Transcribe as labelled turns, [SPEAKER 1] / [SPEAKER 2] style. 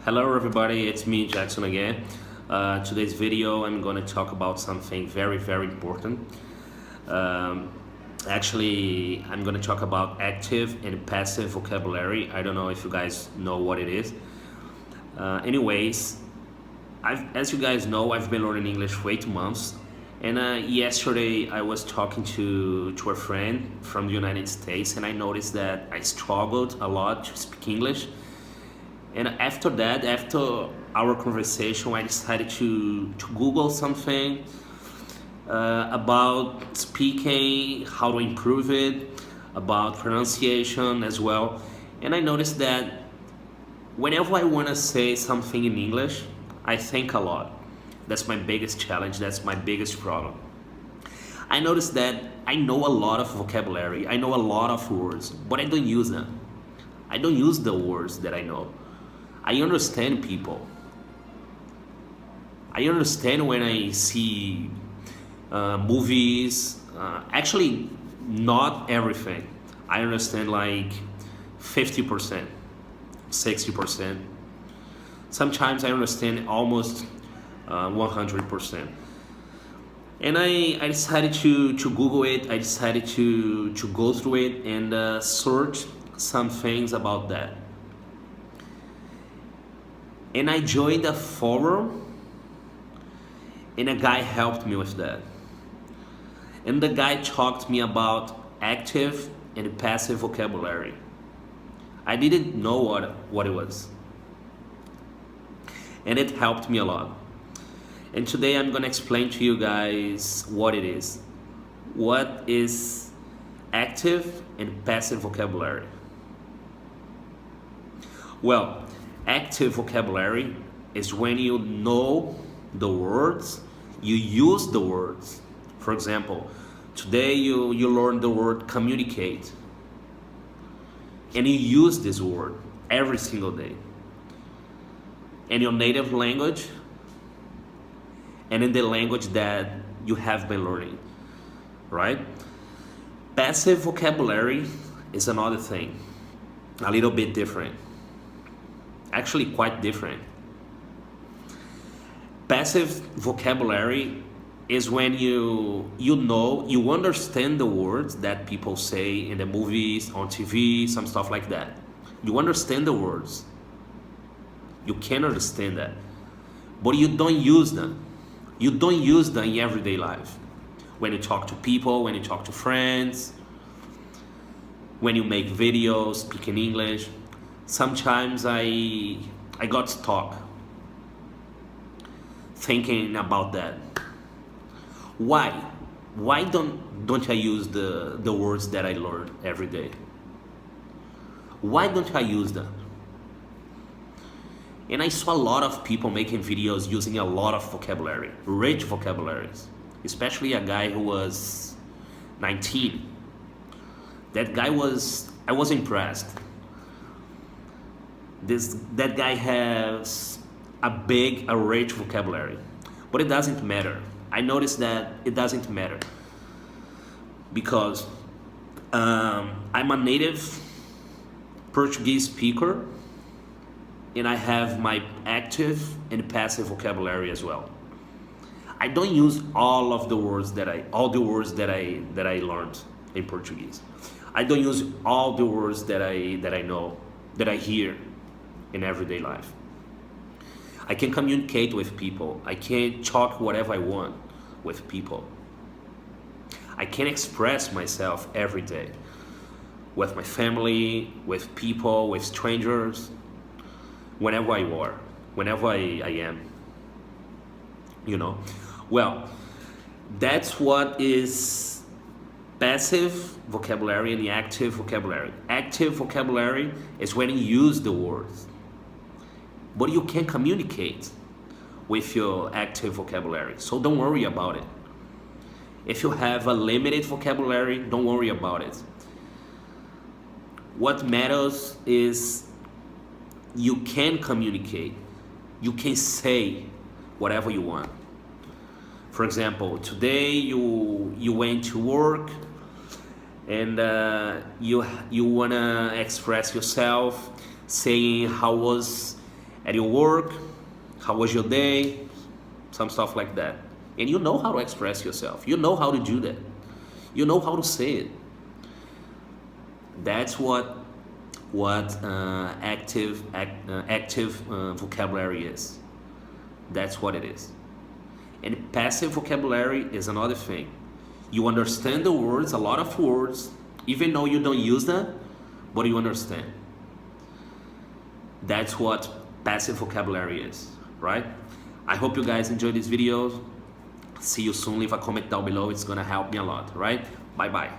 [SPEAKER 1] Hello everybody, it's me Jackson again. Today's video I'm going to talk about something very important. Um, Actually, I'm going to talk about active and passive vocabulary. I don't know if you guys know what it is. Anyways, as you guys know, I've been learning English for 8 months. And yesterday I was talking to a friend from the United States, and I noticed that I struggled a lot to speak English. And after that, after our conversation, I decided to Google something about speaking, how to improve it, about pronunciation as well. And I noticed that whenever I want to say something in English, I think a lot. That's my biggest challenge, that's my biggest problem. I noticed that I know a lot of vocabulary, I know a lot of words, but I don't use them. I don't use the words that I know. I understand people. I understand when I see movies. Actually, not everything. I understand like 50%, 60%. Sometimes I understand almost 100%. And I decided to Google it. I decided to go through it and search some things about that. And I joined a forum, and a guy helped me with that. And the guy talked to me about active and passive vocabulary. I didn't know what it was. And it helped me a lot. And today I'm going to explain to you guys what it is. What is active and passive vocabulary? Well, active vocabulary is when you know the words, you use the words. For example, today you learn the word communicate, and you use this word every single day in your native language and in the language that you have been learning, right? Passive vocabulary is another thing, a little bit different. Actually quite different. Passive vocabulary is when you understand the words that people say in the movies, on TV, some stuff like that. You understand the words. You can understand that. But you don't use them. You don't use them in everyday life. When you talk to people, when you talk to friends, when you make videos, speak in English. Sometimes I got stuck thinking about that. Why? Why don't I use the words that I learn every day? Why don't I use them? And I saw a lot of people making videos using a lot of vocabulary, rich vocabularies, especially a guy who was 19. I was impressed. That guy has a rich vocabulary, but it doesn't matter. I noticed that it doesn't matter because I'm a native Portuguese speaker, and I have my active and passive vocabulary as well. I don't use all the words that I learned in Portuguese. I don't use all the words that I know, that I hear in everyday life. I can communicate with people. I can talk whatever I want with people. I can express myself every day with my family, with people, with strangers, whenever I am. Well, that's what is passive vocabulary and the active vocabulary. Active vocabulary is when you use the words, but you can communicate with your active vocabulary. So don't worry about it. If you have a limited vocabulary, don't worry about it. What matters is you can communicate. You can say whatever you want. For example, today you went to work and you wanna express yourself, saying how was at your work, how was your day, some stuff like that. And you know how to express yourself. You know how to do that. You know how to say it. That's what active vocabulary is. That's what it is. And passive vocabulary is another thing. You understand the words, a lot of words, even though you don't use them, but you understand. That's what passive vocabulary is, right? I hope you guys enjoyed this video. See you soon. Leave a comment down below. It's gonna help me a lot, right? Bye bye.